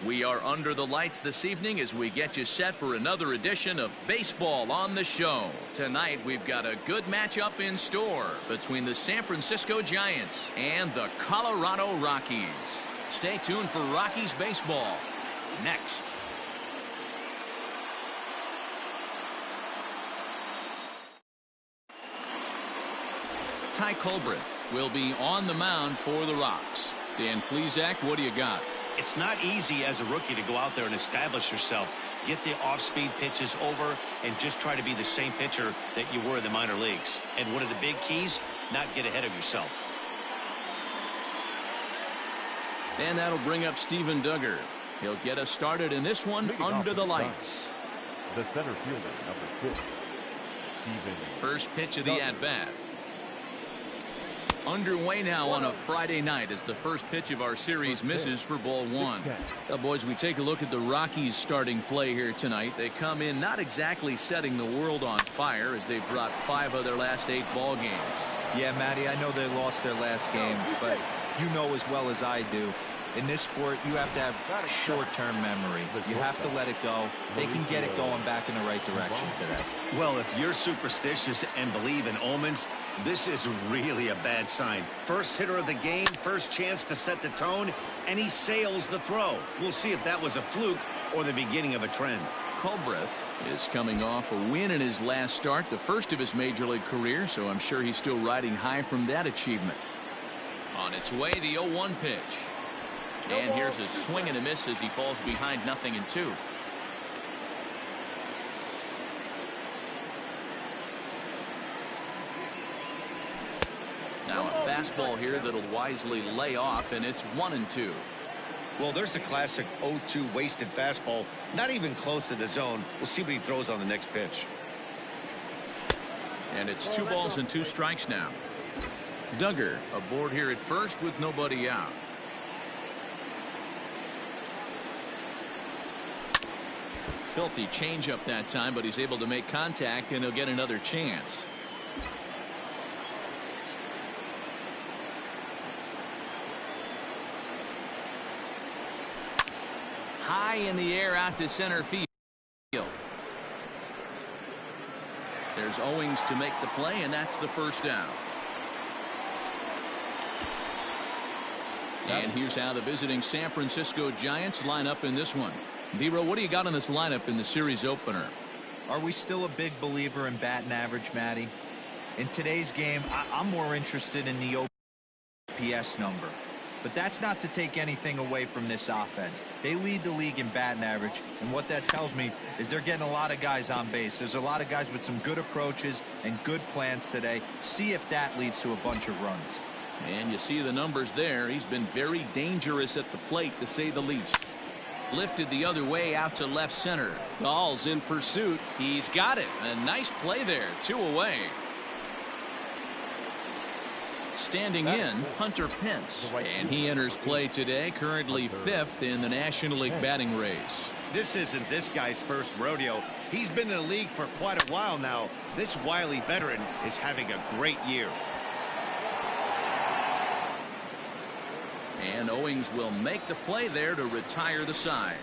We are under the lights this evening as we get you set for another edition of Baseball on the Show. Tonight we've got a good matchup in store between the San Francisco Giants and the Colorado Rockies. Stay tuned for Rockies baseball next. Ty Culbreth will be on the mound for the Rocks. Dan Plesac, what do you got? It's not easy as a rookie to go out there and establish yourself, get the off-speed pitches over, and just try to be the same pitcher that you were in the minor leagues. And one of the big keys, not get ahead of yourself. And that'll bring up Steven Duggar. He'll get us started in this one under the lights. The center fielder, number 6, Steven. First pitch of the at-bat. Underway now on a Friday night as the first pitch of our series misses for ball 1. Now, boys, we take a look at the Rockies starting play here tonight. They come in not exactly setting the world on fire as they've dropped 5 of their last 8 ball games. Yeah, Matty, I know they lost their last game, but you know as well as I do, in this sport, you have to have short-term memory. You have to let it go. They can get it going back in the right direction today. Well, if you're superstitious and believe in omens, this is really a bad sign. First hitter of the game, first chance to set the tone, and he sails the throw. We'll see if that was a fluke or the beginning of a trend. Culbreth is coming off a win in his last start, the first of his major league career, so I'm sure he's still riding high from that achievement. On its way, the 0-1 pitch. And here's a swing and a miss as he falls behind 0-2. Now a fastball here that'll wisely lay off, and it's 1-2. Well, there's the classic 0-2 wasted fastball, not even close to the zone. We'll see what he throws on the next pitch. And it's 2 balls and 2 strikes now. Duggar aboard here at first with nobody out. Filthy changeup that time, but he's able to make contact, and he'll get another chance. High in the air out to center field. There's Owings to make the play, and that's the first down. And here's how the visiting San Francisco Giants line up in this one. D-Row, what do you got on this lineup in the series opener? Are we still a big believer in batting average, Matty? In today's game, I'm more interested in the OPS number. But that's not to take anything away from this offense. They lead the league in batting average, and what that tells me is they're getting a lot of guys on base. There's a lot of guys with some good approaches and good plans today. See if that leads to a bunch of runs. And you see the numbers there. He's been very dangerous at the plate, to say the least. Lifted the other way out to left center. Dahl's in pursuit. He's got it. A nice play there. 2 away. Standing in, Hunter Pence. And he enters play today, currently 5th in the National League batting race. This isn't this guy's first rodeo. He's been in the league for quite a while now. This wily veteran is having a great year. And Owings will make the play there to retire the side.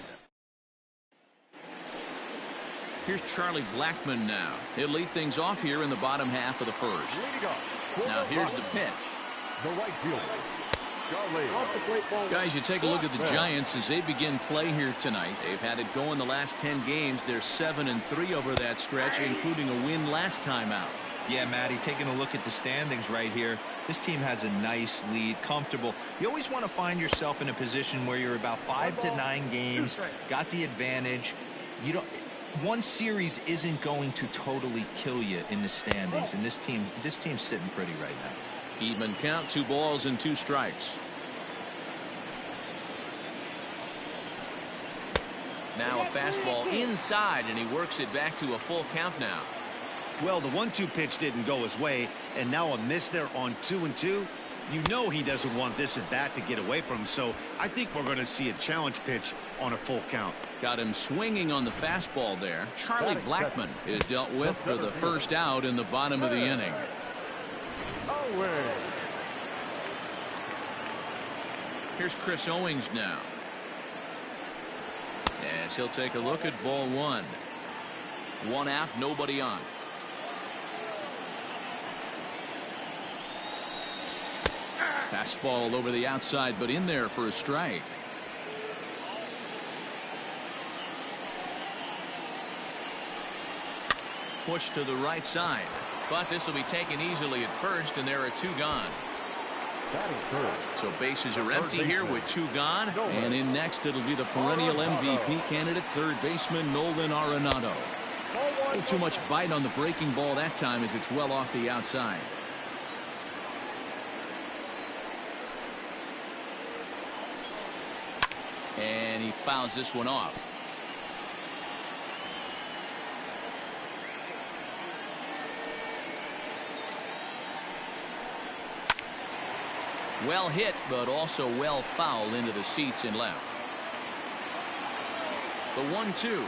Here's Charlie Blackmon now. He'll lead things off here in the bottom half of the first. Now here's the pitch. The right fielder, Charlie. Guys, you take a look at the Giants as they begin play here tonight. They've had it going the last 10 games. They're 7-3 over that stretch, including a win last time out. Yeah, Matty, taking a look at the standings right here, this team has a nice lead, comfortable. You always want to find yourself in a position where you're about 5 to 9 games, got the advantage. You don't. One series isn't going to totally kill you in the standings, and this team's sitting pretty right now. Even count, 2 balls and 2 strikes. Now a fastball inside, and he works it back to a full count now. Well, the 1-2 pitch didn't go his way, and now a miss there on 2-2. You know he doesn't want this at bat to get away from him, so I think we're going to see a challenge pitch on a full count. Got him swinging on the fastball there. Charlie Blackmon is dealt with for the first out in the bottom of the inning. Here's Chris Owings now. As he'll take a look at ball one. One out, nobody on. Fastball over the outside, but in there for a strike. Push to the right side, but this will be taken easily at first, and there are two gone. So bases are empty here with two gone, and in next it'll be the perennial MVP candidate, third baseman Nolan Arenado. A little too much bite on the breaking ball that time as it's well off the outside. And he fouls this one off. Well hit, but also well fouled into the seats and left. The 1-2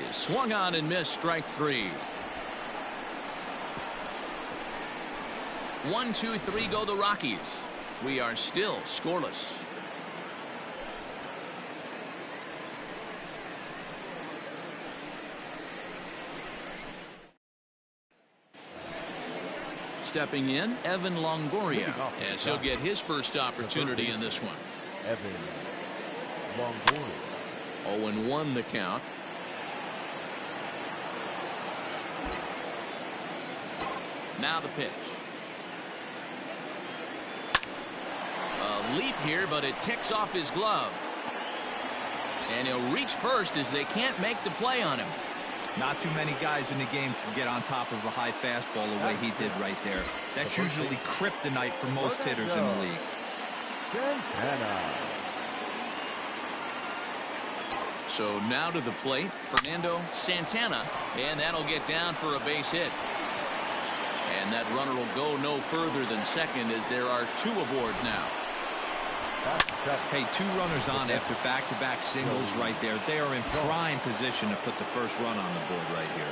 is swung on and missed, strike three. 1-2-3 go the Rockies. We are still scoreless. Stepping in, Evan Longoria, as he'll get his first opportunity in this one. Evan Longoria. 0-1 the count. Now the pitch. A leap here, but it ticks off his glove. And he'll reach first as they can't make the play on him. Not too many guys in the game can get on top of a high fastball the way he did right there. That's usually kryptonite for most hitters in the league. So now to the plate, Fernando Santana, and that'll get down for a base hit. And that runner will go no further than second as there are two aboard now. Hey, two runners on after back-to-back singles right there. They are in prime position to put the first run on the board right here.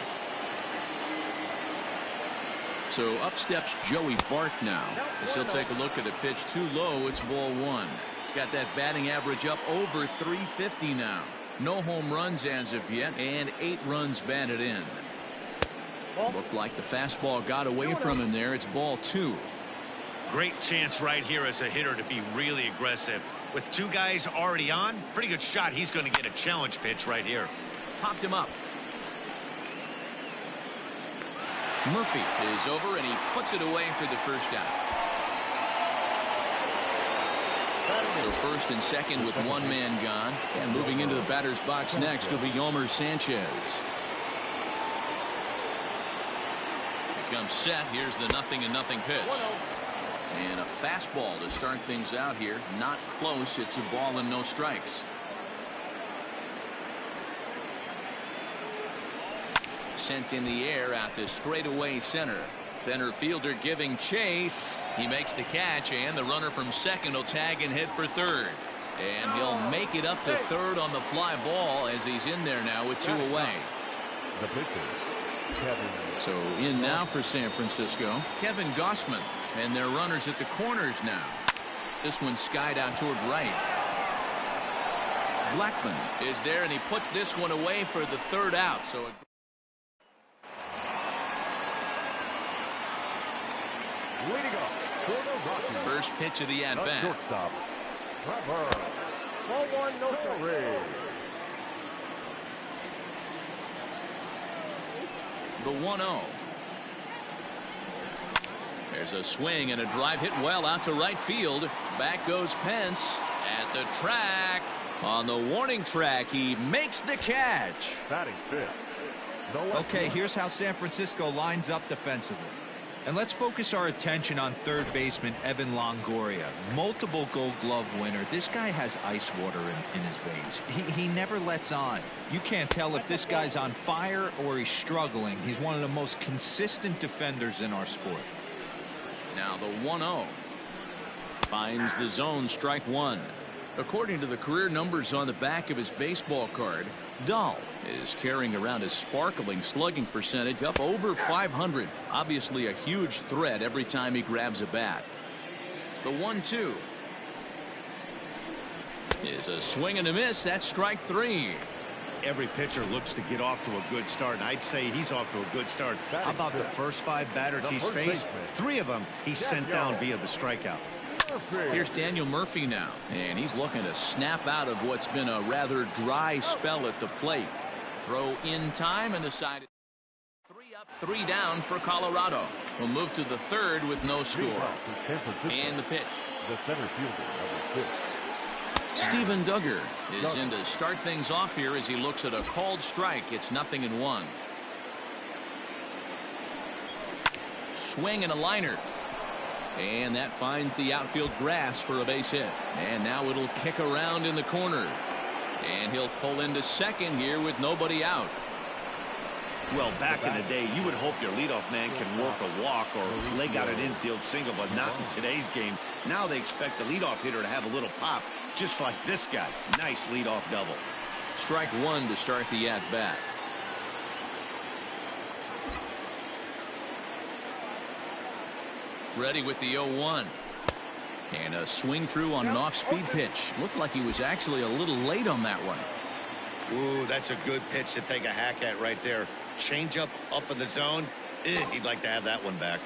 So up steps Joey Bart now as he'll take a look at a pitch too low. It's ball one. He's got that batting average up over 350 now. No home runs as of yet, and 8 runs batted in. Looked like the fastball got away from him there. It's ball two. Great chance right here as a hitter to be really aggressive. With two guys already on, pretty good shot. He's going to get a challenge pitch right here. Popped him up. Murphy is over, and he puts it away for the first out. So first and second with one man gone. And moving into the batter's box next will be Yomer Sanchez. He comes set. Here's the 0-0 pitch. And a fastball to start things out here. Not close. It's a ball and no strikes. Sent in the air out to straightaway center. Center fielder giving chase. He makes the catch, and the runner from second will tag and hit for third. And he'll make it up to third on the fly ball as he's in there now with two away. The pitcher, Kevin. So in now for San Francisco, Kevin Gausman. And their runners at the corners now. This one skied out toward right. Blackman is there, and he puts this one away for the third out. So Leading up for the Rockies. first pitch of the at-bat. Shortstop, Trevor. Ball one, no strike. The 1-0. There's a swing and a drive hit well out to right field. Back goes Pence at the track. On the warning track, he makes the catch. Batting fifth. Okay, here's how San Francisco lines up defensively. And let's focus our attention on third baseman Evan Longoria. Multiple Gold Glove winner. This guy has ice water in his veins. He never lets on. You can't tell if this guy's on fire or he's struggling. He's one of the most consistent defenders in our sport. Now the 1-0 finds the zone, strike one. According to the career numbers on the back of his baseball card, Dahl is carrying around his sparkling slugging percentage up over 500. Obviously a huge threat every time he grabs a bat. The 1-2. Is a swing and a miss. That's strike 3. Every pitcher looks to get off to a good start, and I'd say he's off to a good start. How about the first 5 batters he's faced? 3 of them he's sent down via the strikeout. Here's Daniel Murphy now, and he's looking to snap out of what's been a rather dry spell at the plate. Throw in time, and the side is 3 up, 3 down for Colorado. We'll move to the 3rd with no score. And the pitch. The center fielder, number 6. Steven Duggar is in to start things off here as he looks at a called strike. It's 0-1. Swing and a liner. And that finds the outfield grass for a base hit. And now it'll kick around in the corner. And he'll pull into second here with nobody out. Well, back in the day, you would hope your leadoff man can work a walk or leg out an infield single, but not in today's game. Now they expect the leadoff hitter to have a little pop, just like this guy. Nice leadoff double. Strike 1 to start the at-bat. Ready with the 0-1. And a swing through on an off-speed pitch. Looked like he was actually a little late on that one. Ooh, that's a good pitch to take a hack at right there. Change up in the zone. He'd like to have that one back.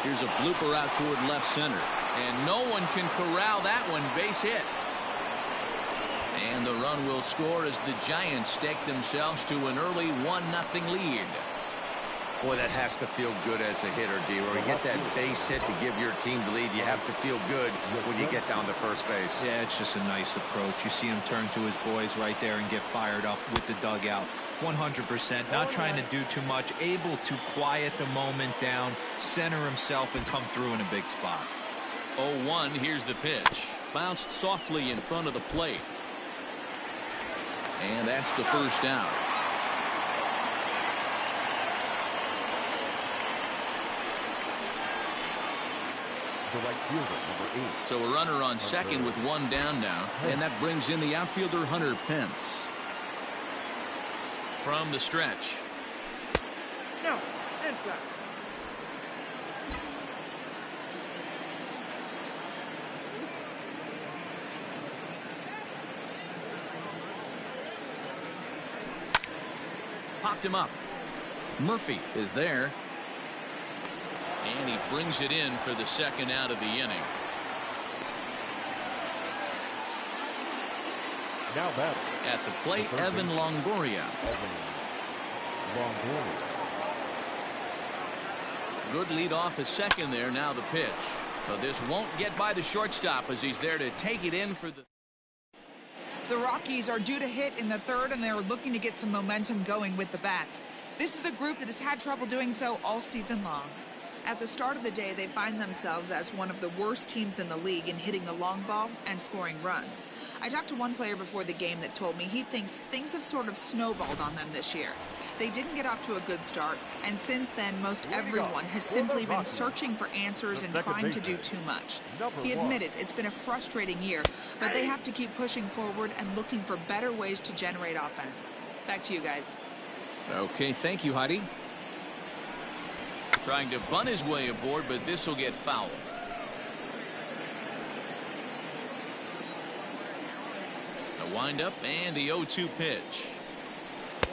Here's a blooper out toward left center. And no one can corral that one. Base hit. And the run will score as the Giants stake themselves to an early 1-0 lead. Boy, that has to feel good as a hitter, D-Roy. You get that base hit to give your team the lead. You have to feel good when you get down to first base. Yeah, it's just a nice approach. You see him turn to his boys right there and get fired up with the dugout. 100%. Not trying to do too much. Able to quiet the moment down, center himself, and come through in a big spot. 0-1. Here's the pitch. Bounced softly in front of the plate. And that's the first out. The right fielder, number 8. So a runner on second with 1 down now, and that brings in the outfielder Hunter Pence. From the stretch. No, inside. Popped him up. Murphy is there. And he brings it in for the second out of the inning. Now batting. At the plate, Evan Longoria. Good lead off at second there. Now the pitch. So this won't get by the shortstop as he's there to take it in for the... The Rockies are due to hit in the 3rd, and they're looking to get some momentum going with the bats. This is a group that has had trouble doing so all season long. At the start of the day, they find themselves as one of the worst teams in the league in hitting the long ball and scoring runs. I talked to one player before the game that told me he thinks things have sort of snowballed on them this year. They didn't get off to a good start, and since then, most everyone has simply been searching for answers and trying to do too much. He admitted it's been a frustrating year, but they have to keep pushing forward and looking for better ways to generate offense. Back to you guys. Okay, thank you, Heidi. Trying to bunt his way aboard, but this will get fouled. A windup and the 0-2 pitch.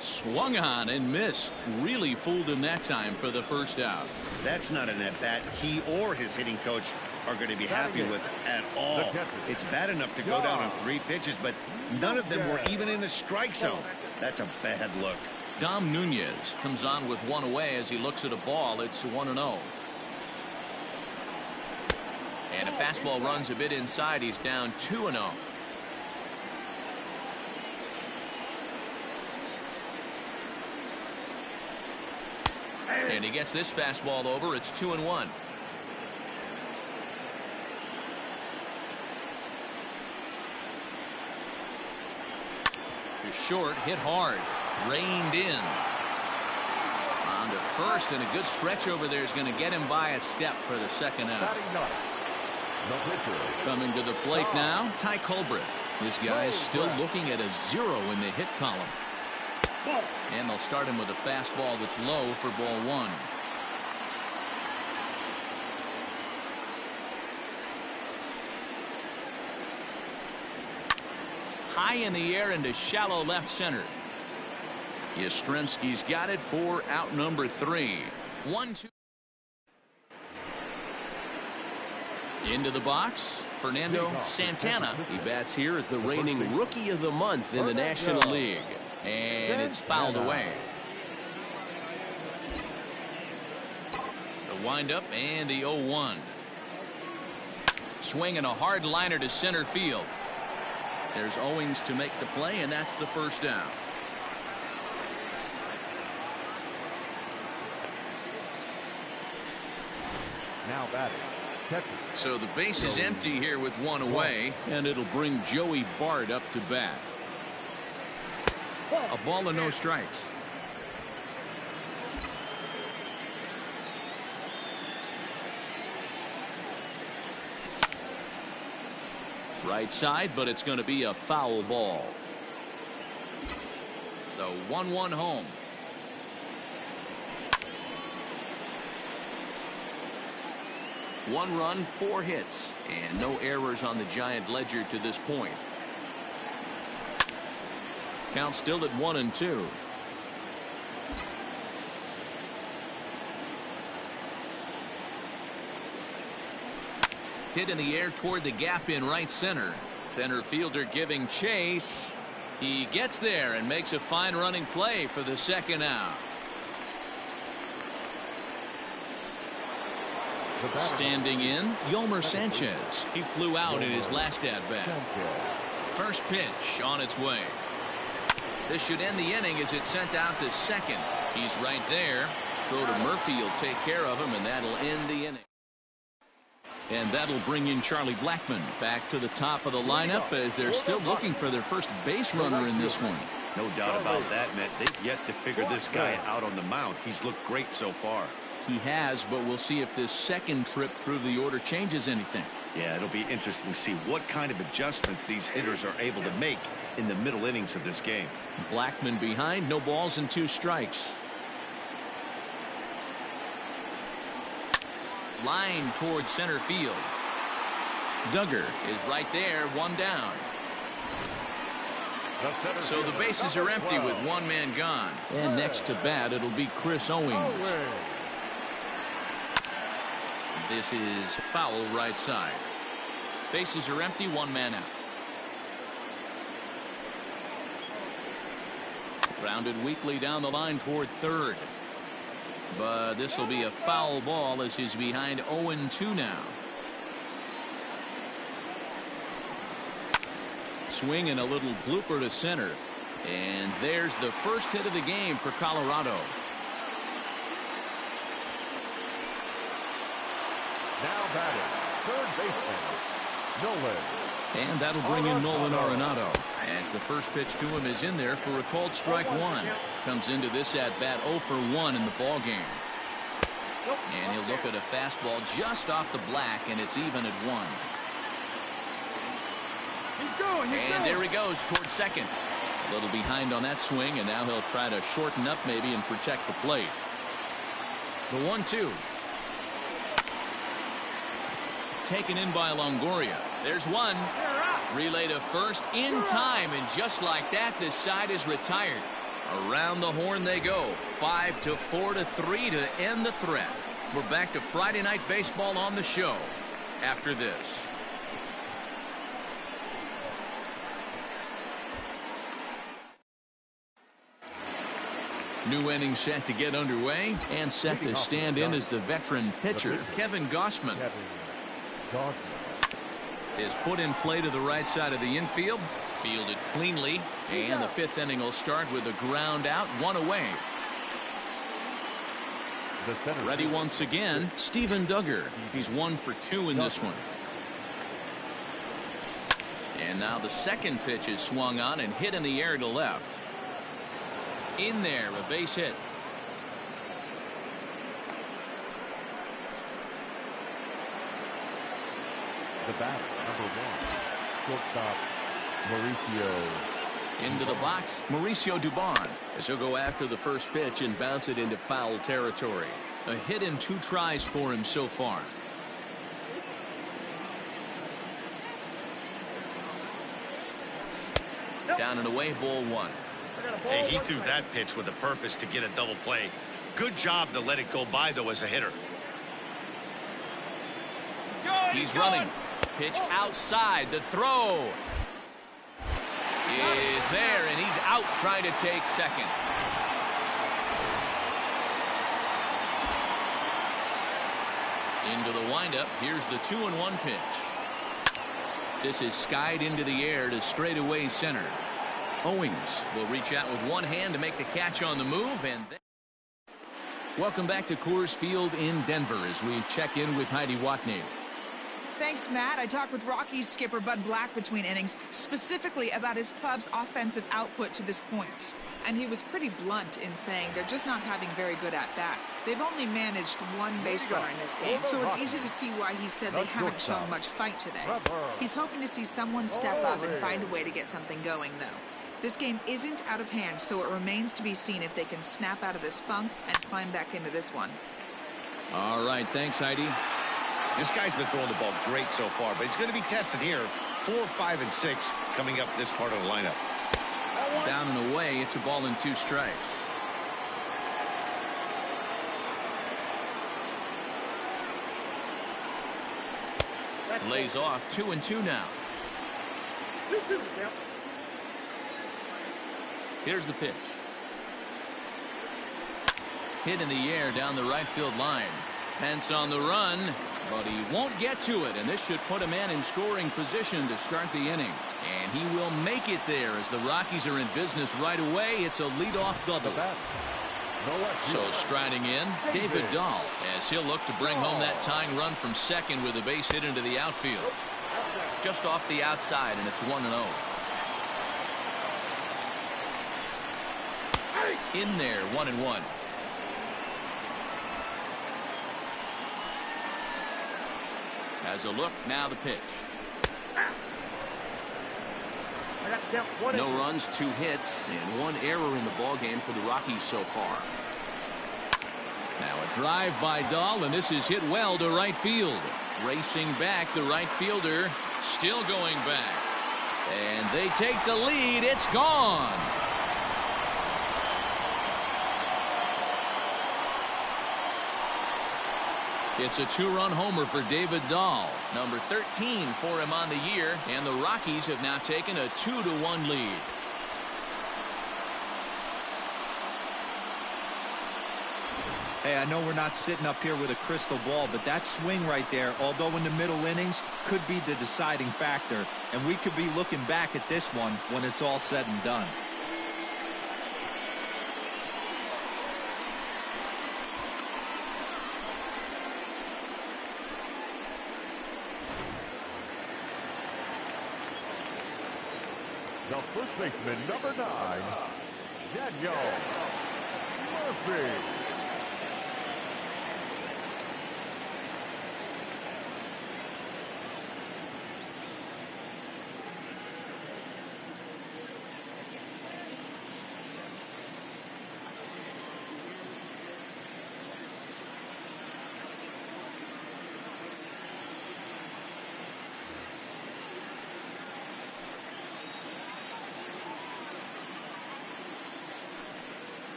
Swung on and missed. Really fooled him that time for the first out. That's not an at-bat he or his hitting coach are going to be happy with at all. It's bad enough to go down on 3 pitches, but none of them were even in the strike zone. That's a bad look. Dom Nunez comes on with 1 away as he looks at a ball. It's 1-0. And a fastball runs a bit inside. He's down 2-0. And he gets this fastball over. It's 2-1. To short, hit hard. Reined in. On to first, and a good stretch over there is going to get him by a step for the second out. Coming to the plate now, Ty Culbreth. This guy is still looking at a 0 in the hit column. And they'll start him with a fastball that's low for ball 1. high in the air into shallow left center. Yastrzemski's got it for out number 3. 1-2. Into the box, Fernando Santana. He bats here as the reigning Rookie of the Month in the National League. And it's fouled away. The windup and the 0-1. Swinging a hard liner to center field. There's Owings to make the play, and that's the first down. Now batting. So the base is empty here with one away, and it'll bring Joey Bart up to bat. A ball and no strikes. Right side, but it's going to be a foul ball. The 1-1 home. One run, 4 hits, and no errors on the Giant ledger to this point. Count still at 1-2. Hit in the air toward the gap in right center. Center fielder giving chase. He gets there and makes a fine running play for the second out. Standing in, Yolmer Sanchez. He flew out in his last at-bat. First pitch on its way. This should end the inning as it's sent out to second. He's right there. Throw to Murphy will take care of him, and that'll end the inning. And that'll bring in Charlie Blackmon back to the top of the lineup as they're still looking for their first base runner in this one. No doubt about that, Matt. They've yet to figure this guy out on the mound. He's looked great so far. He has, but we'll see if this second trip through the order changes anything. Yeah, it'll be interesting to see what kind of adjustments these hitters are able to make in the middle innings of this game. Blackmon behind, no balls and 2 strikes. Line towards center field. Duggar is right there, 1 down. So the bases are empty with 1 man gone. And next to bat, it'll be Chris Owings. This is foul right side. Bases are empty, 1 man out. Grounded weakly down the line toward third. But this will be a foul ball as he's behind 0-2 now. Swing and a little blooper to center. And there's the first hit of the game for Colorado. Now batting, third baseman, Nolan. And that'll bring in Nolan Arenado. As the first pitch to him is in there for a called strike 1. Comes into this at bat 0 for 1 in the ball game. And he'll look at a fastball just off the black, and it's even at 1. He's going. And there he goes towards second. A little behind on that swing, and now he'll try to shorten up maybe and protect the plate. The 1-2. Taken in by Longoria. There's one. Relay to first in time, and just like that, this side is retired. Around the horn they go. 5-4-3 to end the threat. We're back to Friday Night Baseball on the show after this. New inning set to get underway, and set to stand in as the veteran pitcher, Kevin Gausman. Is put in play to the right side of the infield. Fielded cleanly, and the 5th inning will start with a ground out, 1 away. Ready once again, Steven Duggar. He's 1 for 2 in this one. And now the second pitch is swung on and hit in the air to left. In there, a base hit. The batter, number 1, shortstop Mauricio. Into the box, Mauricio Dubon, as he'll go after the first pitch and bounce it into foul territory. A hit in 2 tries for him so far. Down and away, ball one. Hey, he threw that pitch with a purpose to get a double play. Good job to let it go by, though, as a hitter. He's running. Pitch outside. The throw is there, and he's out trying to take second. Into the windup. Here's the 2-1 pitch. This is skied into the air to straightaway center. Owings will reach out with one hand to make the catch on the move. And welcome back to Coors Field in Denver as we check in with Heidi Watney. Thanks, Matt. I talked with Rockies skipper Bud Black between innings, specifically about his club's offensive output to this point. And he was pretty blunt in saying they're just not having very good at-bats. They've only managed one base runner in this game, so it's easy to see why he said they haven't shown much fight today. He's hoping to see someone step up and find a way to get something going, though. This game isn't out of hand, so it remains to be seen if they can snap out of this funk and climb back into this one. All right, thanks, Heidi. This guy's been throwing the ball great so far, but he's going to be tested here. 4, 5, and 6 coming up this part of the lineup. Down and away, it's a ball and 2 strikes. Lays off 2-2 now. Here's the pitch. Hit in the air down the right field line. Pence on the run, but he won't get to it, and this should put a man in scoring position to start the inning. And he will make it there as the Rockies are in business right away. It's a leadoff double. So striding in, David Dahl, as he'll look to bring home that tying run from second with a base hit into the outfield. Just off the outside, and it's 1-0. In there, 1-1. As a look, now the pitch. No runs, 2 hits, and 1 error in the ballgame for the Rockies so far. Now a drive by Dahl, and this is hit well to right field. Racing back, the right fielder still going back. And they take the lead. It's gone. It's a 2-run homer for David Dahl, number 13 for him on the year, and the Rockies have now taken a 2-1 lead. Hey, I know we're not sitting up here with a crystal ball, but that swing right there, although in the middle innings, could be the deciding factor, and we could be looking back at this one when it's all said and done. The first baseman, number 9, Daniel Murphy.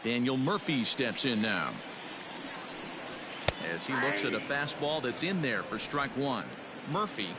Daniel Murphy steps in now as he looks at a fastball that's in there for strike 1. Murphy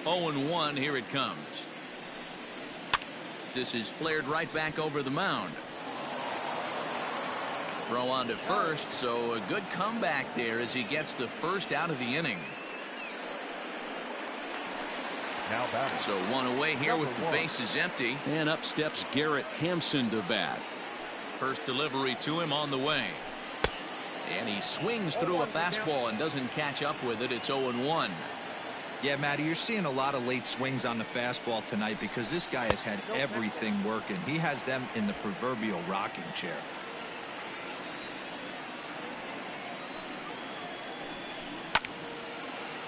0-1, here it comes. This is flared right back over the mound. Throw on to first, so a good comeback there as he gets the first out of the inning. Now batting. So one away here with the bases empty. And up steps Garrett Hampson to bat. First delivery to him on the way. And he swings through a fastball and doesn't catch up with it. It's 0-1. Yeah, Matty, you're seeing a lot of late swings on the fastball tonight because this guy has had everything working. He has them in the proverbial rocking chair.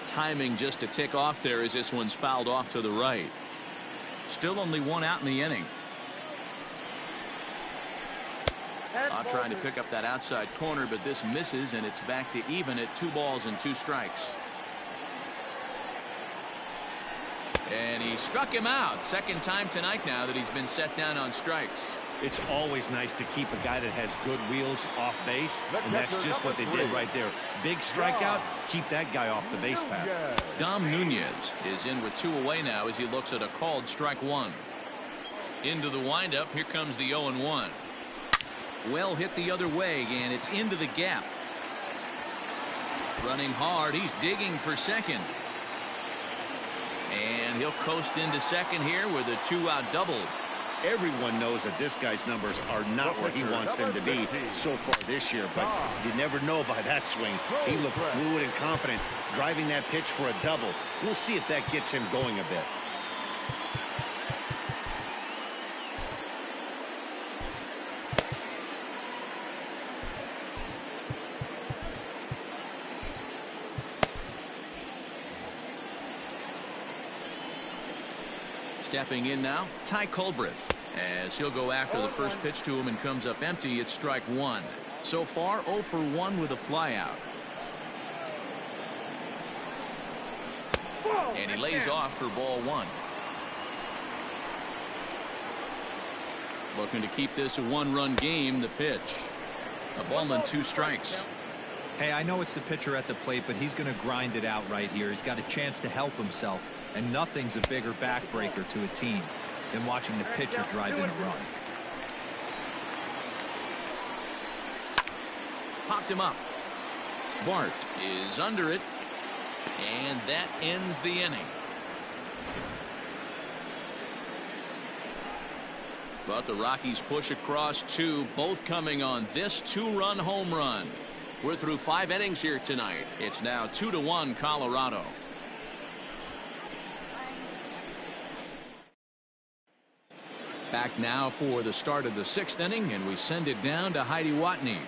Timing just to tick off there as this one's fouled off to the right. Still only one out in the inning. Trying to pick up that outside corner, but this misses, and it's back to even at 2 balls and 2 strikes. And he struck him out. Second time tonight now that he's been set down on strikes. It's always nice to keep a guy that has good wheels off base, and that's just what they did right there. Big strikeout, keep that guy off the base path. Dom Nunez is in with 2 away now as he looks at a called strike 1. Into the windup, here comes the 0-1. Well hit the other way, and it's into the gap. Running hard, he's digging for second. And he'll coast into second here with a 2-out double. Everyone knows that this guy's numbers are not where he wants them to be so far this year, but you never know by that swing. He looked fluid and confident, driving that pitch for a double. We'll see if that gets him going a bit. Stepping in now, Ty Culbreth, as he'll go after the first pitch to him and comes up empty. It's strike 1. So far 0 for 1 with a flyout. And he lays off for ball 1. Looking to keep this a 1-run game. The pitch, a ball and 2 strikes. Hey, I know it's the pitcher at the plate, but he's going to grind it out right here. He's got a chance to help himself, and nothing's a bigger backbreaker to a team than watching the pitcher drive in a run. Popped him up. Bart is under it, and that ends the inning. But the Rockies push across 2, both coming on this 2-run home run. We're through 5 innings here tonight. It's now 2-1 Colorado. Back now for the start of the 6th inning, and we send it down to Heidi Watney.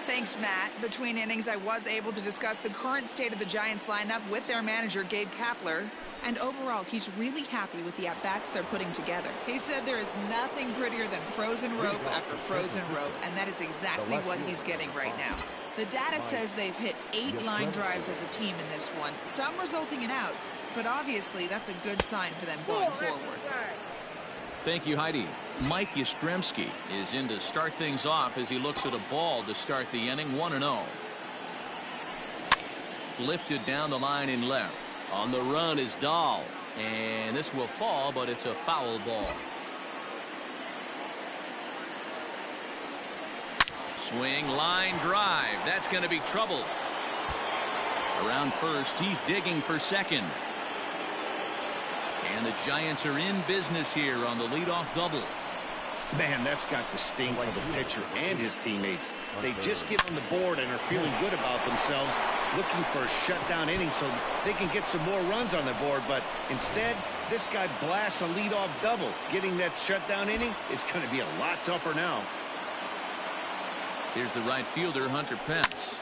Thanks, Matt. Between innings, I was able to discuss the current state of the Giants lineup with their manager, Gabe Kapler. And overall, he's really happy with the at-bats they're putting together. He said there is nothing prettier than frozen rope after frozen rope, and that is exactly what he's getting right now. The data says they've hit 8 line drives as a team in this one, some resulting in outs, but obviously that's a good sign for them going forward. Thank you, Heidi. Mike Yastrzemski is in to start things off as he looks at a ball to start the inning. 1-0. Lifted down the line in left. On the run is Dahl, and this will fall, but it's a foul ball. Swing, line drive. That's going to be trouble. Around first, he's digging for second. And the Giants are in business here on the leadoff double. Man, that's got the sting for the pitcher and his teammates. They just get on the board and are feeling good about themselves, looking for a shutdown inning so they can get some more runs on the board. But instead, this guy blasts a leadoff double. Getting that shutdown inning is going to be a lot tougher now. Here's the right fielder, Hunter Pence,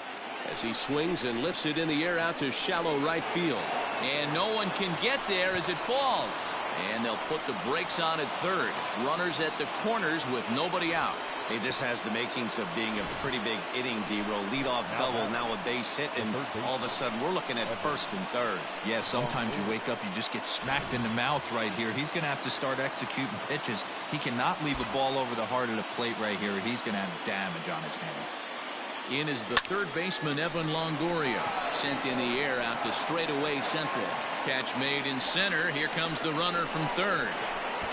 as he swings and lifts it in the air out to shallow right field. And no one can get there as it falls. And they'll put the brakes on at third. Runners at the corners with nobody out. Hey, this has the makings of being a pretty big inning, D-roll. Leadoff double, now a base hit, and all of a sudden we're looking at first and third. Yeah, sometimes you wake up, you just get smacked in the mouth right here. He's going to have to start executing pitches. He cannot leave a ball over the heart of the plate right here. He's going to have damage on his hands. In is the third baseman, Evan Longoria. Sent in the air out to straightaway central. Catch made in center. Here comes the runner from third.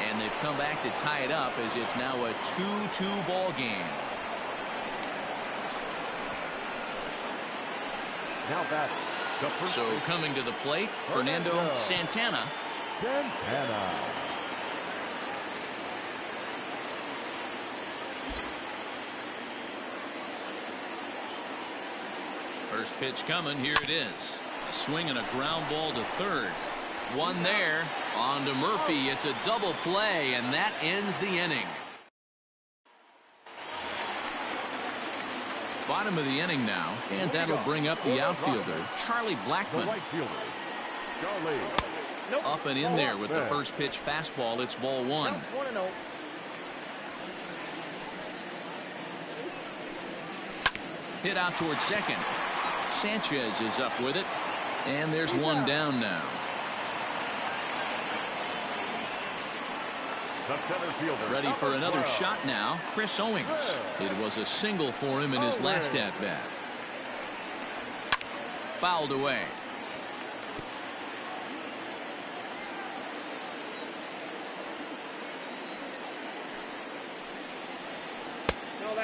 And they've come back to tie it up as it's now a 2-2 ball game. Now batting. So coming to the plate, Fernando Santana. Santana. First pitch coming. Here it is. A swing and a ground ball to third. One there. On to Murphy. It's a double play, and that ends the inning. Bottom of the inning now, and that'll bring up the outfielder, Charlie Blackmon. The right fielder, Charlie. Up and in there with the first pitch fastball. It's ball one. Hit out towards second. Sanchez is up with it, and there's one down now. Ready for another shot now, Chris Owings. It was a single for him in his last at-bat. Fouled away.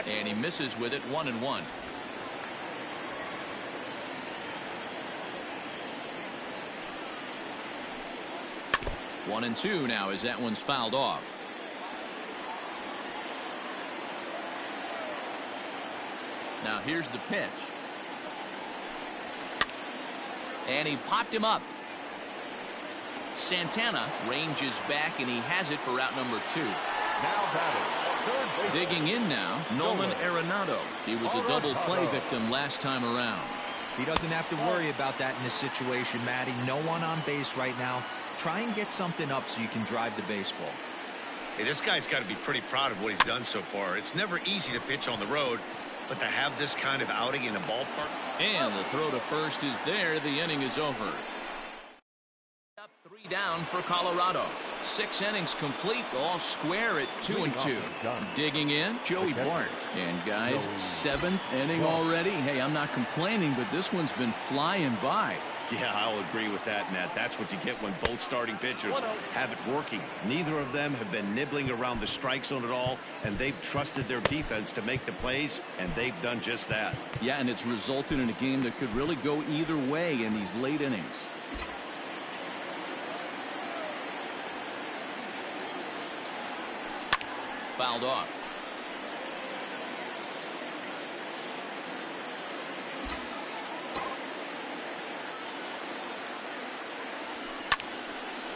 And he misses with it, 1-1. One and two now as that one's fouled off. Now here's the pitch. And he popped him up. Santana ranges back and he has it for out number 2. Now batting. Digging in now, Nolan Arenado. He was a double play victim last time around. He doesn't have to worry about that in this situation, Matty. No one on base right now. Try and get something up so you can drive the baseball. Hey, this guy's got to be pretty proud of what he's done so far. It's never easy to pitch on the road, but to have this kind of outing in a ballpark. And the throw to first is there. The inning is over. Up 3 down for Colorado. 6 innings complete, all square at 2-2. Digging in, Joey Bart. And guys, 7th inning already. Hey, I'm not complaining, but this one's been flying by. Yeah, I'll agree with that, Nat. That's what you get when both starting pitchers have it working. Neither of them have been nibbling around the strike zone at all, and they've trusted their defense to make the plays, and they've done just that. Yeah, and it's resulted in a game that could really go either way in these late innings. Fouled off.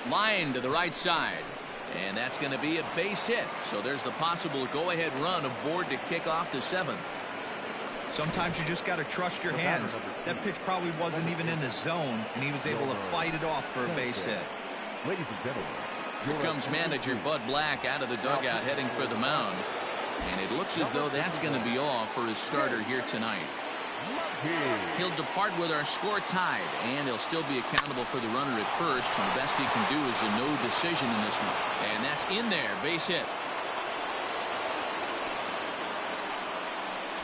Line to the right side. And that's going to be a base hit. So there's the possible go-ahead run aboard to kick off the 7th. Sometimes you just got to trust your hands. That pitch probably wasn't even in the zone, and he was able to fight it off for a base hit. Ladies and gentlemen, here comes manager Bud Black out of the dugout heading for the mound. And it looks as though that's going to be all for his starter here tonight. He'll depart with our score tied, and he'll still be accountable for the runner at first. And the best he can do is a no decision in this one. And that's in there, base hit.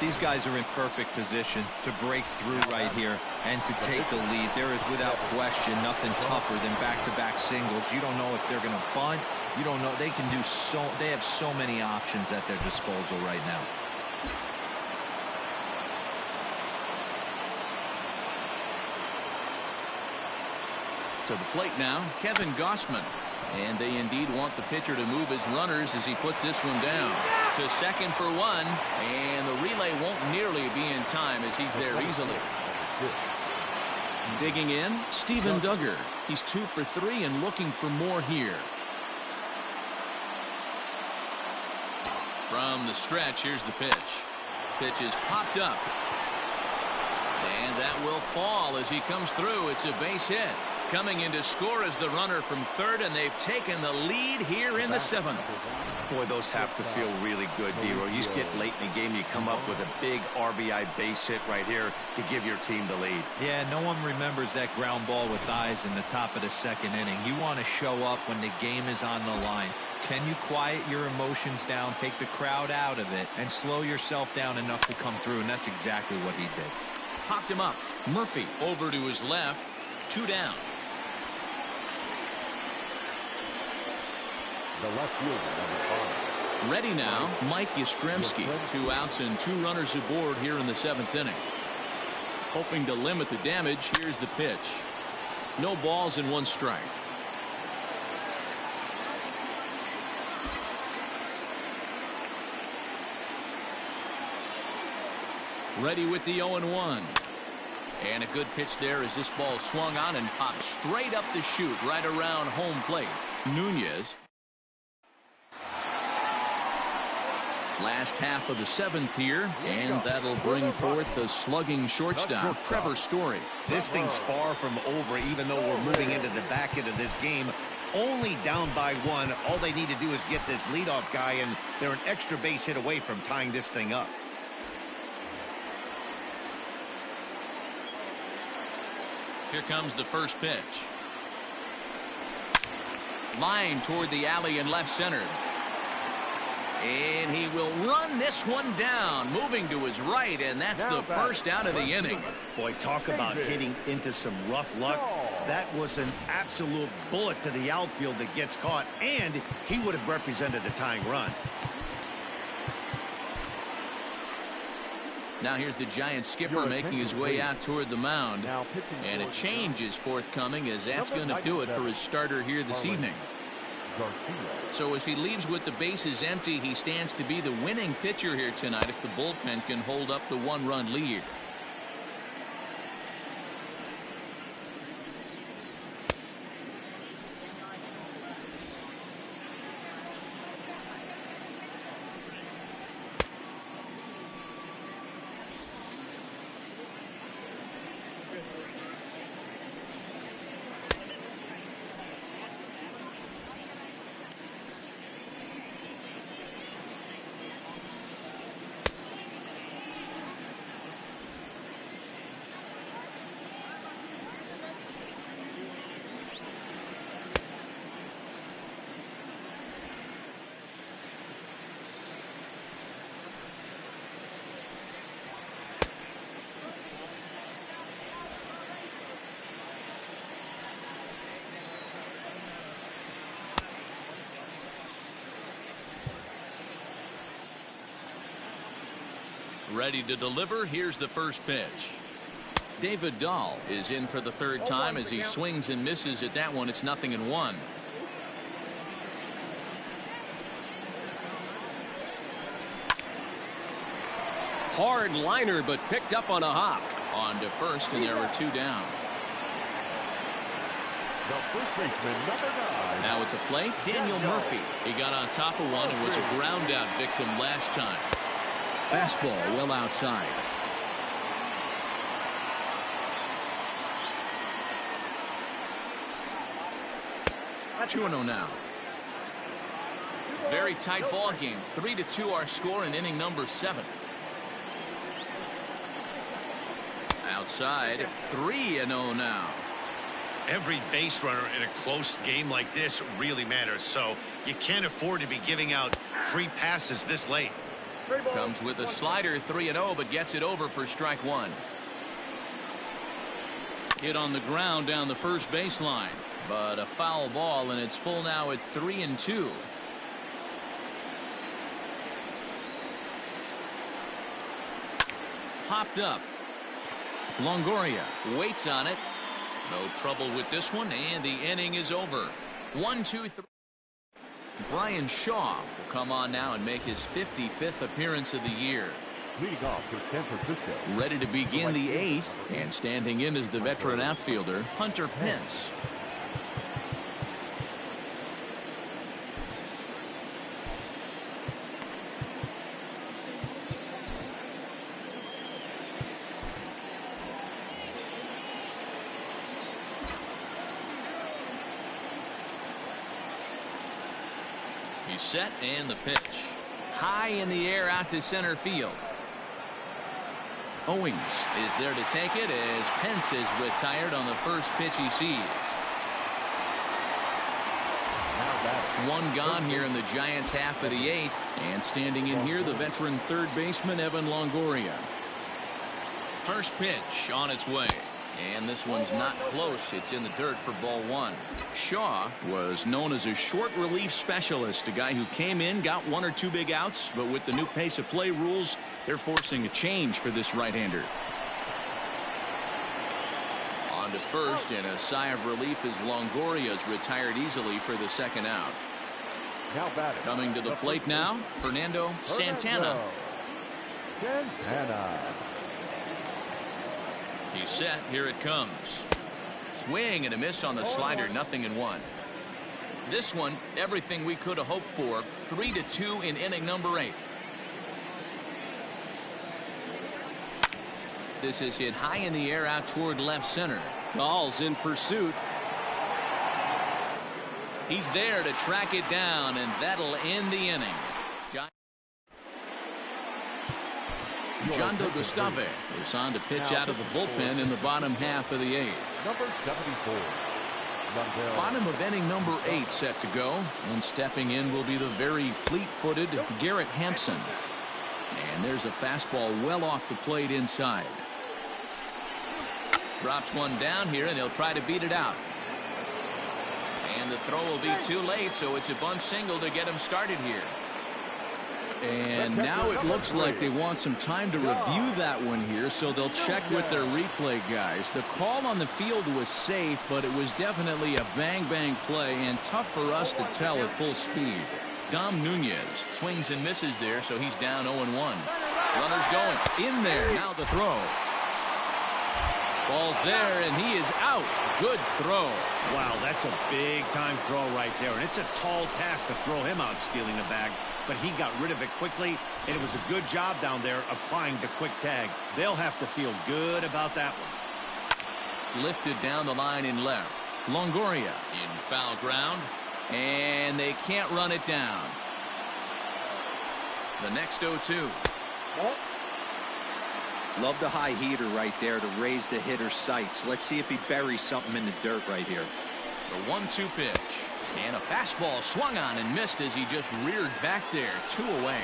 These guys are in perfect position to break through right here and to take the lead. There is without question nothing tougher than back-to-back singles. You don't know if they're going to bunt. You don't know. They can do so. They have so many options at their disposal right now. To the plate now, Kevin Gossman. And they indeed want the pitcher to move his runners as he puts this one down. To second for one. And the relay won't nearly be in time as he's there easily. Digging in, Steven Duggar. He's 2 for 3 and looking for more here. From the stretch, here's the pitch. Pitch is popped up. And that will fall as he comes through. It's a base hit. Coming in to score is the runner from third, and they've taken the lead here in the seventh. Boy, those have to feel really good, D-Roy. You get late in the game, you come up with a big RBI base hit right here to give your team the lead. Yeah, no one remembers that ground ball with eyes in the top of the second inning. You want to show up when the game is on the line. Can you quiet your emotions down, take the crowd out of it, and slow yourself down enough to come through? And that's exactly what he did. Popped him up. Murphy over to his left. 2 down. The left fielder, number 5. Ready now, Mike Yastrzemski. 2 outs and 2 runners aboard here in the 7th inning. Hoping to limit the damage, here's the pitch. No balls and 1 strike. Ready with the 0-1. And a good pitch there as this ball swung on and popped straight up the chute right around home plate. Nunez. Last half of the 7th here, and that'll bring forth the slugging shortstop, Trevor Story. This thing's far from over, even though we're moving into the back end of this game. Only down by 1. All they need to do is get this leadoff guy, and they're an extra base hit away from tying this thing up. Here comes the first pitch. Line toward the alley in left center. And he will run this one down, moving to his right, and that's the first out of the inning. Boy, talk about hitting into some rough luck. That was an absolute bullet to the outfield that gets caught, and he would have represented a tying run. Now here's the Giants skipper making his way out toward the mound. And a change is forthcoming, as that's going to do it for his starter here this evening. So as he leaves with the bases empty, he stands to be the winning pitcher here tonight if the bullpen can hold up the 1-run lead. Ready to deliver. Here's the first pitch. David Dahl is in for the 3rd time as he swings and misses at that one. It's 0-1. Hard liner, but picked up on a hop. On to first, and there were 2 down. The first baseman, number 9. Now at the plate, Daniel Murphy. He got on top of one and was a ground out victim last time. Fastball well outside. That's 2-0 now. Very tight ball game. 3-2 our score in inning number 7. Outside, 3-0 now. Every base runner in a close game like this really matters, so you can't afford to be giving out free passes this late. Comes with a slider, 3-0, but gets it over for strike 1. Hit on the ground down the first baseline, but a foul ball, and it's full now at 3-2. Popped up. Longoria waits on it. No trouble with this one, and the inning is over. 1-2-3. Brian Shaw will come on now and make his 55th appearance of the year. Leading off for San Francisco. Ready to begin the 8th, and standing in is the veteran outfielder, Hunter Pence. He's set, and the pitch. High in the air out to center field. Owings is there to take it as Pence is retired on the first pitch he sees. One gone here in the Giants' half of the eighth. And standing in here, the veteran third baseman, Evan Longoria. First pitch on its way. And this one's not close. It's in the dirt for ball one. Shaw was known as a short relief specialist, a guy who came in, got one or two big outs, but with the new pace of play rules, they're forcing a change for this right-hander. On to first, and a sigh of relief as Longoria's retired easily for the second out. Coming to the plate now, Fernando Santana. He's set. Here it comes. Swing and a miss on the slider. 0-1. This one, everything we could have hoped for. 3-2 in inning number 8. This is hit high in the air out toward left center. Gall's in pursuit. He's there to track it down, and that'll end the inning. Jondo Gustave is on to pitch out of the bullpen in the bottom half of the 8th. Number 74. Bottom of inning number 8 set to go, and stepping in will be the very fleet-footed Garrett Hampson. And there's a fastball well off the plate inside. Drops one down here, and he'll try to beat it out. And the throw will be too late, so it's a bunt single to get him started here. And now it looks like they want some time to review that one here, so they'll check with their replay guys. The call on the field was safe, but it was definitely a bang-bang play and tough for us to tell at full speed. Dom Nunez swings and misses there, so he's down 0-1. Runners going in there. Now the throw. Ball's there, and he is out. Good throw. Wow, that's a big-time throw right there, and it's a tall task to throw him out stealing a bag, but he got rid of it quickly, and it was a good job down there applying the quick tag. They'll have to feel good about that one. Lifted down the line in left. Longoria in foul ground, and they can't run it down. The next 0-2. Love the high heater right there to raise the hitter's sights. Let's see if he buries something in the dirt right here. The 1-2 pitch. And a fastball swung on and missed as he just reared back there. 2 away.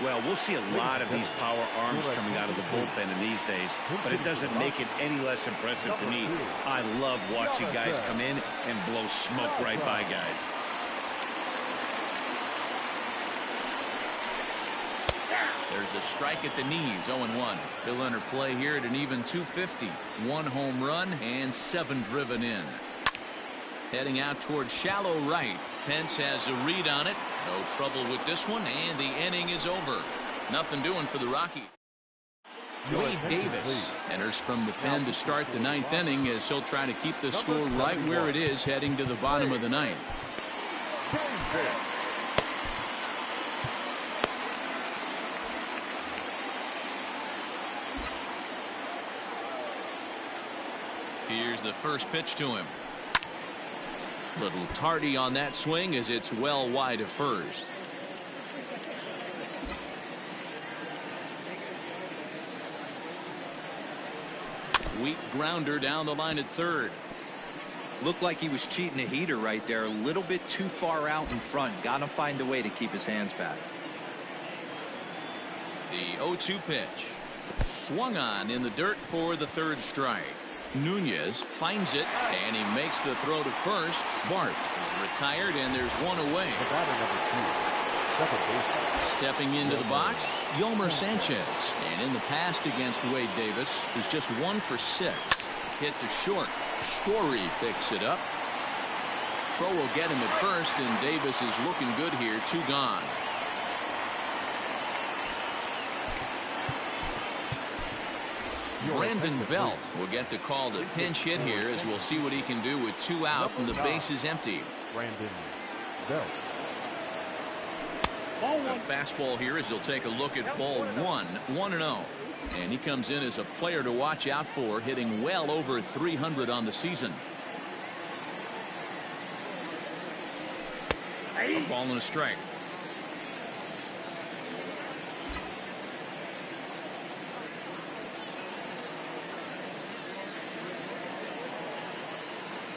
Well, we'll see a lot of these power arms coming out of the bullpen in these days, but it doesn't make it any less impressive to me. I love watching guys come in and blow smoke right by guys. There's a strike at the knees. 0-1. He'll enter play here at an even 250. 1 home run and 7 driven in. Heading out towards shallow right. Pence has a read on it. No trouble with this one, and the inning is over. Nothing doing for the Rockies. Wade Davis enters from the pen to start the 9th inning as he'll try to keep the score right where it is heading to the bottom of the 9th. Here's the first pitch to him. Little tardy on that swing as it's well wide of first. Weak grounder down the line at third. Looked like he was cheating a heater right there. A little bit too far out in front. Gotta find a way to keep his hands back. The 0-2 pitch. Swung on in the dirt for the 3rd strike. Nunez finds it, and he makes the throw to first. Bart is retired, and there's 1 away. Stepping into the box, Yolmer Sanchez. And in the past against Wade Davis, is just 1 for 6. Hit to short. Story picks it up. Throw will get him at first, and Davis is looking good here. 2 gone. Brandon Belt will get the call to pinch hit here as we'll see what he can do with 2 out and the base is empty. Brandon Belt. A fastball here as he'll take a look at ball 1, 1-0. And he comes in as a player to watch out for, hitting well over 300 on the season. A ball and a strike.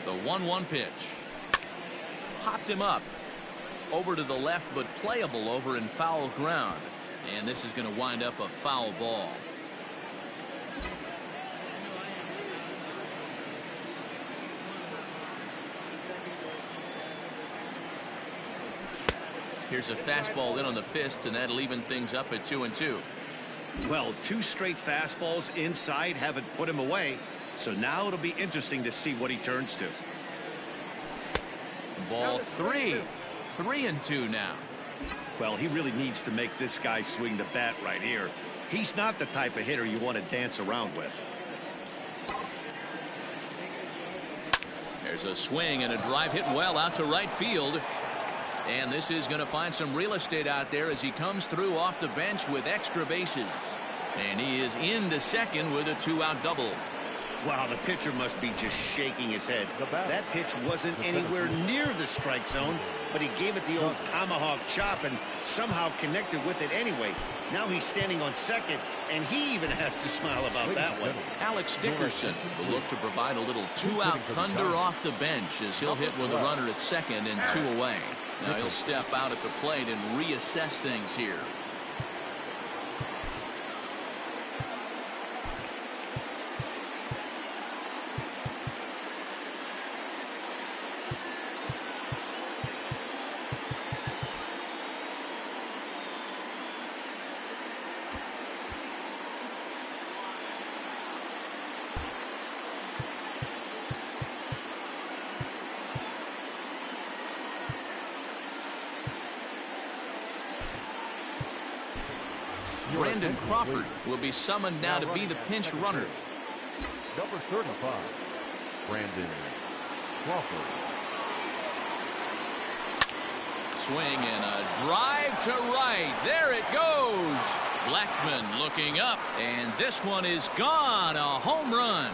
The 1-1 pitch. Popped him up. Over to the left, but playable over in foul ground. And this is going to wind up a foul ball. Here's a fastball in on the fists, and that'll even things up at 2-2. Well, 2 straight fastballs inside haven't put him away. So now it'll be interesting to see what he turns to. Ball 3. 3-2 now. Well, he really needs to make this guy swing the bat right here. He's not the type of hitter you want to dance around with. There's a swing and a drive hit well out to right field. And this is going to find some real estate out there as he comes through off the bench with extra bases. And he is into second with a 2-out double. Wow, the pitcher must be just shaking his head. That pitch wasn't anywhere near the strike zone, but he gave it the old tomahawk chop and somehow connected with it anyway. Now he's standing on second, and he even has to smile about that one. Alex Dickerson will look to provide a little 2-out thunder off the bench as he'll hit with a runner at second and 2 away. Now he'll step out at the plate and reassess things here. Brandon Crawford will be summoned now to be the pinch runner. Number 35, Brandon Crawford. Swing and a drive to right. There it goes. Blackman looking up, and this one is gone. A home run.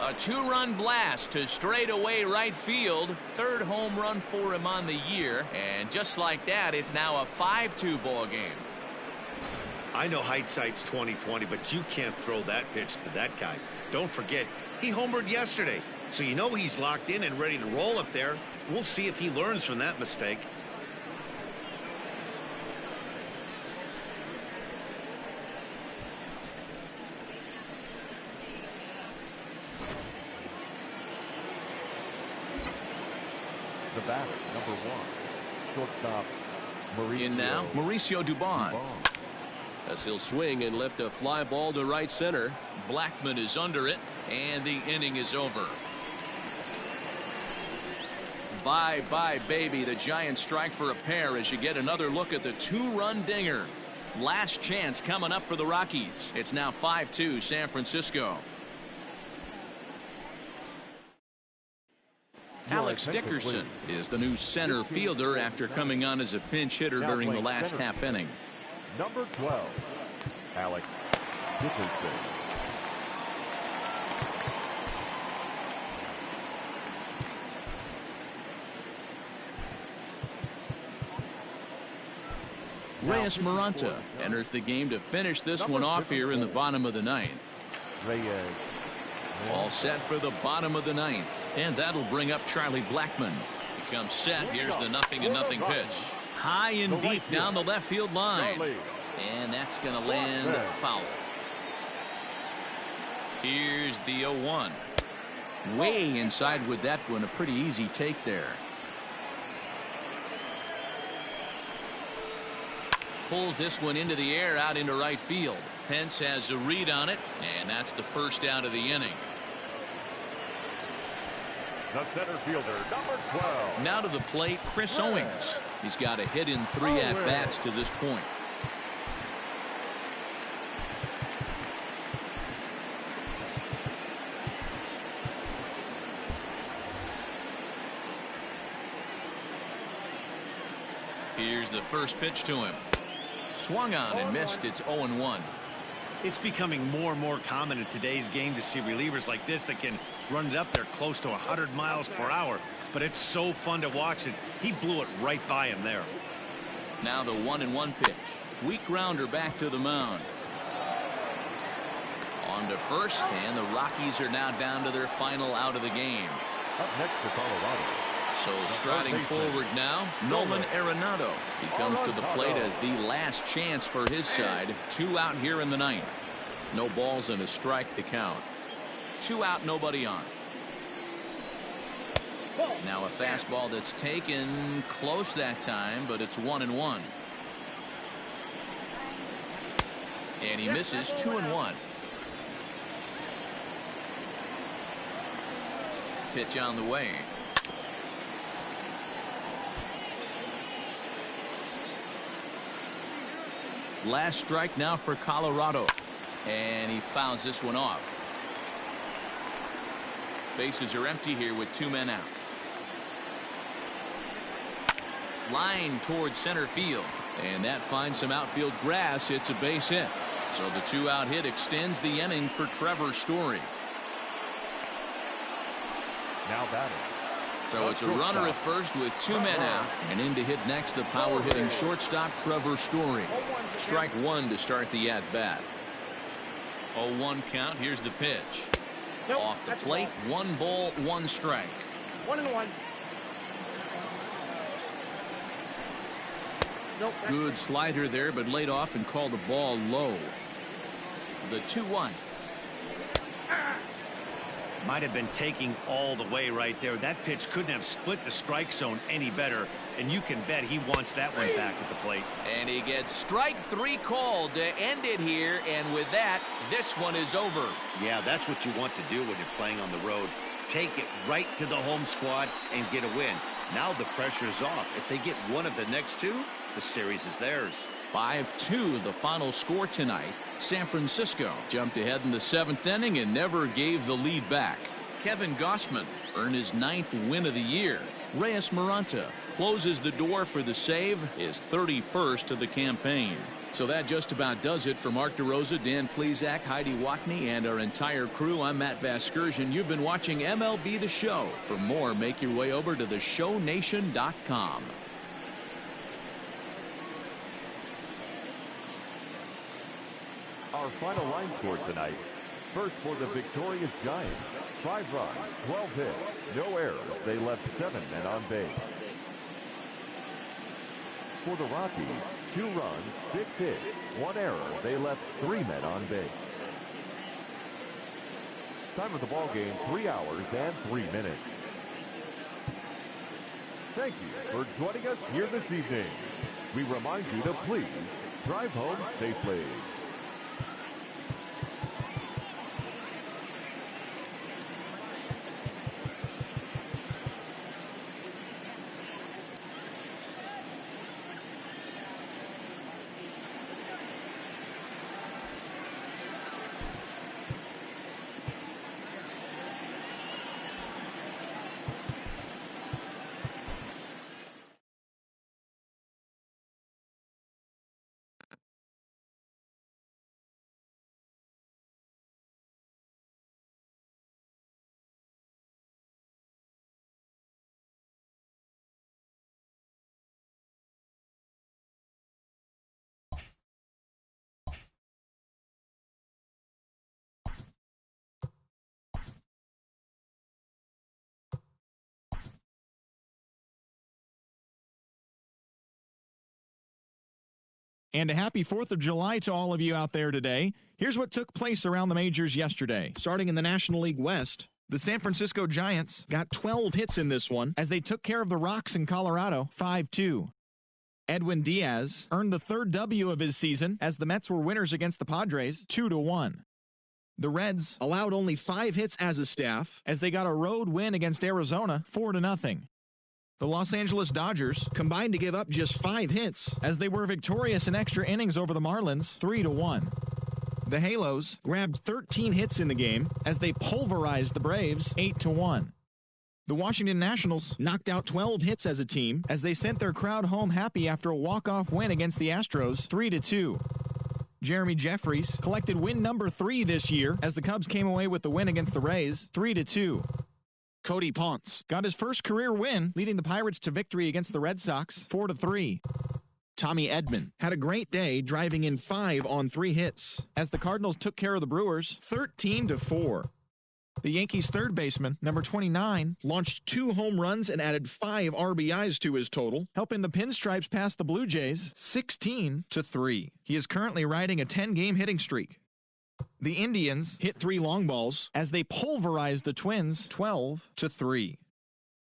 A 2-run blast to straightaway right field. 3rd home run for him on the year. And just like that, it's now a 5-2 ball game. I know hindsight's 20/20, but you can't throw that pitch to that guy. Don't forget, he homered yesterday. So you know he's locked in and ready to roll up there. We'll see if he learns from that mistake. The batter, number 1, shortstop Mauricio. In now, Mauricio Dubon. As he'll swing and lift a fly ball to right center. Blackman is under it, and the inning is over. Bye-bye, baby. The Giants strike for a pair as you get another look at the 2-run dinger. Last chance coming up for the Rockies. It's now 5-2 San Francisco. Alex Dickerson is the new center fielder after coming on as a pinch hitter during the last half inning. Number 12, Alex Dickerson. Reyes Maranta enters the game to finish this one off here in the bottom of the 9th. Reyes. All set for the bottom of the 9th. And that'll bring up Charlie Blackman. He comes set. Here's the 0-0 pitch. High and deep down the left field line. And that's going to land foul. Here's the 0-1. Way inside with that one. A pretty easy take there. Pulls this one into the air out into right field. Pence has a read on it, and that's the first out of the inning. The center fielder, number 12. Now to the plate, Chris Owings. He's got a hit in 3 at-bats to this point. Here's the first pitch to him. Swung on and missed. It's 0-1. It's becoming more and more common in today's game to see relievers like this that can run it up there close to 100 miles per hour. But it's so fun to watch it. He blew it right by him there. Now the 1-1 pitch. Weak grounder back to the mound. On to first, and the Rockies are now down to their final out of the game. Up next for Colorado. So striding forward now, Nolan Arenado. He comes to the plate as the last chance for his side. 2 out here in the ninth. No balls and a strike to count. 2 out, nobody on. Now a fastball that's taken close that time, but it's 1-1. And he misses 2-1. Pitch on the way. Last strike now for Colorado. And he fouls this one off. Bases are empty here with 2 men out. Line towards center field. And that finds some outfield grass. It's a base hit. So the 2-out hit extends the inning for Trevor Story. Now batting. So it's a runner at first with 2 men out. And in to hit next, the power hitting shortstop Trevor Story. Strike 1 to start the at-bat. 0-1 count. Here's the pitch. Off the plate. 1 ball, 1 strike. 1-1. Good slider there, but laid off and called the ball low. The 2-1. Might have been taking all the way right there. That pitch couldn't have split the strike zone any better, and you can bet he wants that one back at the plate. And he gets strike 3 called to end it here, and with that, this one is over. Yeah, that's what you want to do when you're playing on the road. Take it right to the home squad and get a win. Now the pressure's off. If they get one of the next 2, the series is theirs. 5-2 the final score tonight. San Francisco jumped ahead in the 7th inning and never gave the lead back. Kevin Gausman earned his 9th win of the year. Reyes Maranta closes the door for the save, his 31st of the campaign. So that just about does it for Mark DeRosa, Dan Plesac, Heidi Watney, and our entire crew. I'm Matt Vasgersian. You've been watching MLB The Show. For more, make your way over to theshownation.com. Our final line score tonight. First for the victorious Giants. 5 runs, 12 hits, no errors. They left 7 men on base. For the Rockies, 2 runs, 6 hits, 1 error. They left 3 men on base. Time of the ball game, 3 hours and 3 minutes. Thank you for joining us here this evening. We remind you to please drive home safely. And a happy 4th of July to all of you out there today. Here's what took place around the majors yesterday. Starting in the National League West, the San Francisco Giants got 12 hits in this one as they took care of the Rocks in Colorado 5-2. Edwin Diaz earned the 3rd W of his season as the Mets were winners against the Padres 2-1. The Reds allowed only 5 hits as a staff as they got a road win against Arizona 4-0. The Los Angeles Dodgers combined to give up just 5 hits as they were victorious in extra innings over the Marlins 3-1. The Halos grabbed 13 hits in the game as they pulverized the Braves 8-1. The Washington Nationals knocked out 12 hits as a team as they sent their crowd home happy after a walk-off win against the Astros 3-2. Jeremy Jeffries collected win number 3 this year as the Cubs came away with the win against the Rays 3-2. Cody Ponce got his first career win, leading the Pirates to victory against the Red Sox 4-3. Tommy Edman had a great day, driving in 5 on 3 hits as the Cardinals took care of the Brewers 13-4. The Yankees' third baseman, number 29, launched 2 home runs and added 5 RBIs to his total, helping the Pinstripes pass the Blue Jays 16-3. He is currently riding a 10-game hitting streak. The Indians hit 3 long balls as they pulverized the Twins 12-3.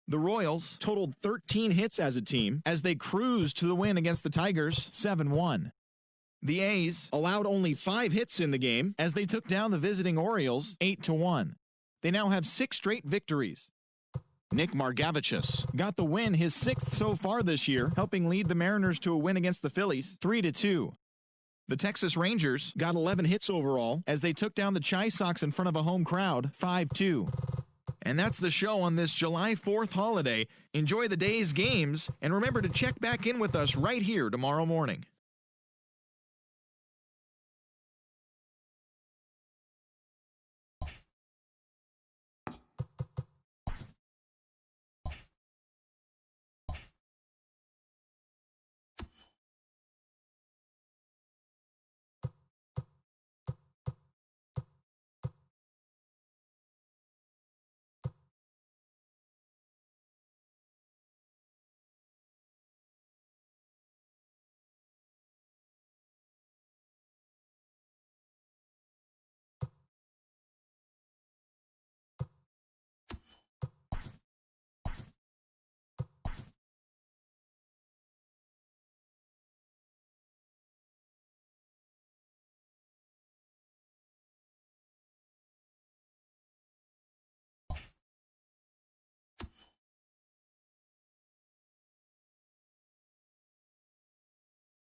The Royals totaled 13 hits as a team as they cruised to the win against the Tigers 7-1. The A's allowed only 5 hits in the game as they took down the visiting Orioles 8-1. They now have 6 straight victories. Nick Margevicius got the win, his 6th so far this year, helping lead the Mariners to a win against the Phillies 3-2. The Texas Rangers got 11 hits overall as they took down the Chi Sox in front of a home crowd 5-2. And that's the show on this July 4th holiday. Enjoy the day's games, and remember to check back in with us right here tomorrow morning.